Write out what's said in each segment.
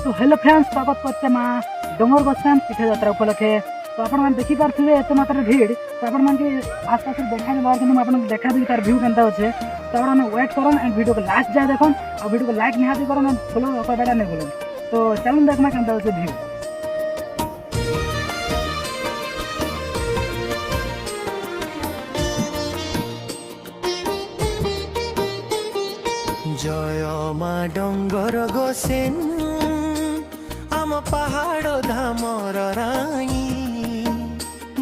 तो hello friends स्वागत करते माँ डोंगर गोस्वामी पीठा यात्रा उपलक्षे। तो आप देखी पारे एत मात्रा भीड़ तो आप आसपास देखा बाहर कि आपको देखा देवी तार व्यू केनता अच्छे। तो आप वेट करन एंड वीडियो को लास्ट जाए देखन और वीडियो को लाइक निहाती करन एंड फॉलो करवाटा नहीं भूलन। तो चलन देखना केनता अच्छे व्यू। जय मा डंगर गोसेन आम पहाड़ धामर राई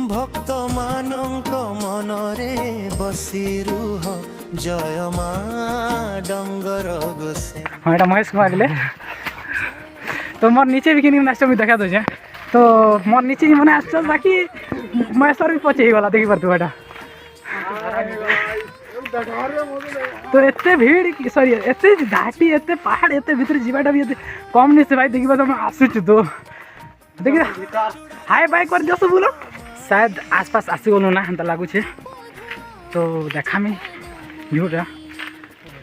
भक्त मानक मनरे बसी रुह जय मा डंगर गोसेन। हाँ এটা মহেশ কুমার গেলে তো মোর নিচে भी किनी नाचो भी देखा दे तो मोर नीचे ही मने आछो बाकी महेश्वर भी पचे गला देखि परतु एटा। तो एते भीड़ सॉरी एते घाटी एते पहाड़ एते भीतर जीवाटा भी एते कम नहीं से भाई देखि बा हम आसुच तो देखि हाय बाइक पर जसो बोलो शायद आसपास आसी गलो ना हंता लागु छे। तो देखामी व्यूटा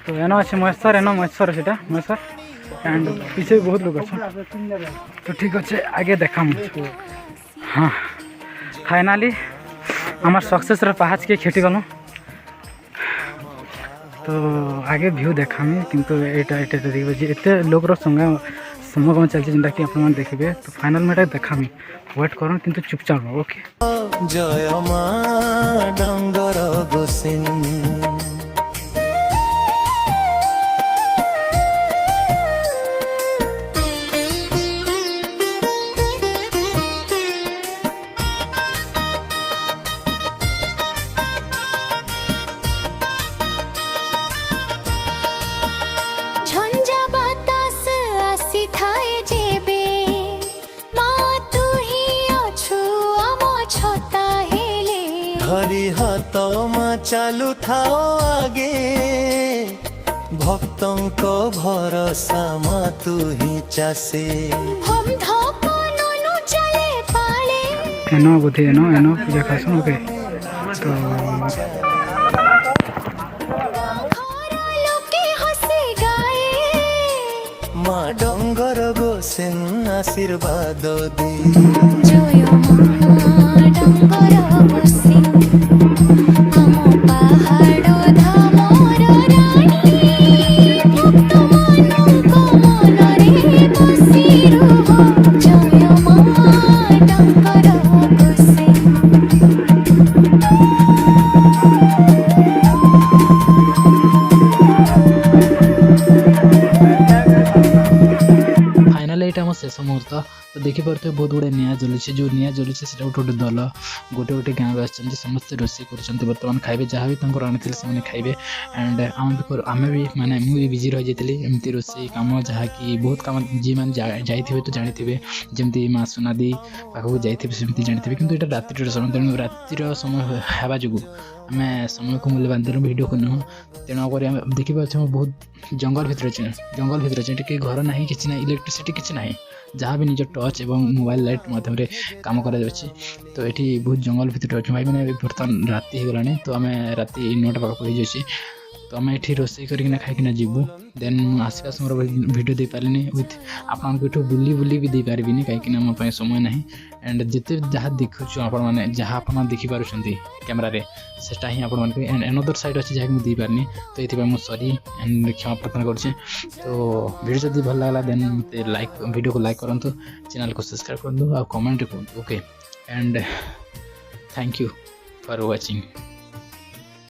तो एनो अच्छे महेश्वर एनो महेश्वर सेटा महेश्वर एंड पीछे भी बहुत लोग अच्छे। तो ठीक अच्छे आगे देखाम। हाँ फाइनाली आमार सक्सेस पहाड़ के खेती गलु। तो आगे व्यू देखामी किंतु एटा देखिए एत लोकर समागम चलছে যেটা কি আপনারা দেখবে। तो फाइनल में देखामी वेट करन किंतु चुपचाप ओके। जय मा डंगर गोसेन हरि हाथ मा चालू थाओ आगे भक्तों को भरोसा मा तू ही चासे एनो बुद्धि एनो पूजा खासन ओके। तो माँ डंगर गोसेन आशीर्वाद दी जय मा डंगर गोसेन आम पहाड़ धामर रानी भक्त मानक मनरे बसी रुह जय मा डंगर गोसेन। फाइनाल एटा आम शेष मुहूर्त। तो देखिपे बहुत गुड़े निआ जलुचे जो निआ जलुचे से गोटे गोटे दल गोटे गोटे गाँव आसते समस्त रोषे कर बर्तमान खाइबे जहाँ भी आनी से खाइबे एंड आम भी माने मुझे बिजी रही जाती एमती रोषे कम जहाँ कि बहुत कम जी मैंने जाइए तो जानी जमी माँ सोनादी पाखक जाइए जानी कि ये रातिर समय तेणु रातिर समय हवा जो आम समय को मूल्यवान तेणु भिड को नुह तेणुक देखिए बहुत जंगल भितर अच्छे टी घर ना कि इलेक्ट्रिसिटी किसी ना जहाँ भी निज टच एवं मोबाइल लाइट माध्यम काम कर। तो ये बहुत जंगल भितर अच्छे भाई मैंने बर्तमान राति हो गलानी। तो आम राति 9टा पाखक हो जाए तो आम ये रोषे करना खाईकिना जीवु देन आसपास मोर वीडियो दे पारे विथ आपको बुली बुली भी दे पारि कहीं मोर समय ना एंड जिते जहाँ देखु आपने जहाँ आप देखिपुर कैमेरा सेटा ही आप एनदर साइड अच्छे जहाँ मुझे पारे। तो ये मुझे सॉरी एंड क्षमा प्रार्थना करुचे। तो वीडियो जब भल लगा देन मत लाइक वीडियो को लाइक करूँ चैनल को सब्सक्राइब करूँ और कमेंट करूँ okay and thank you for watching.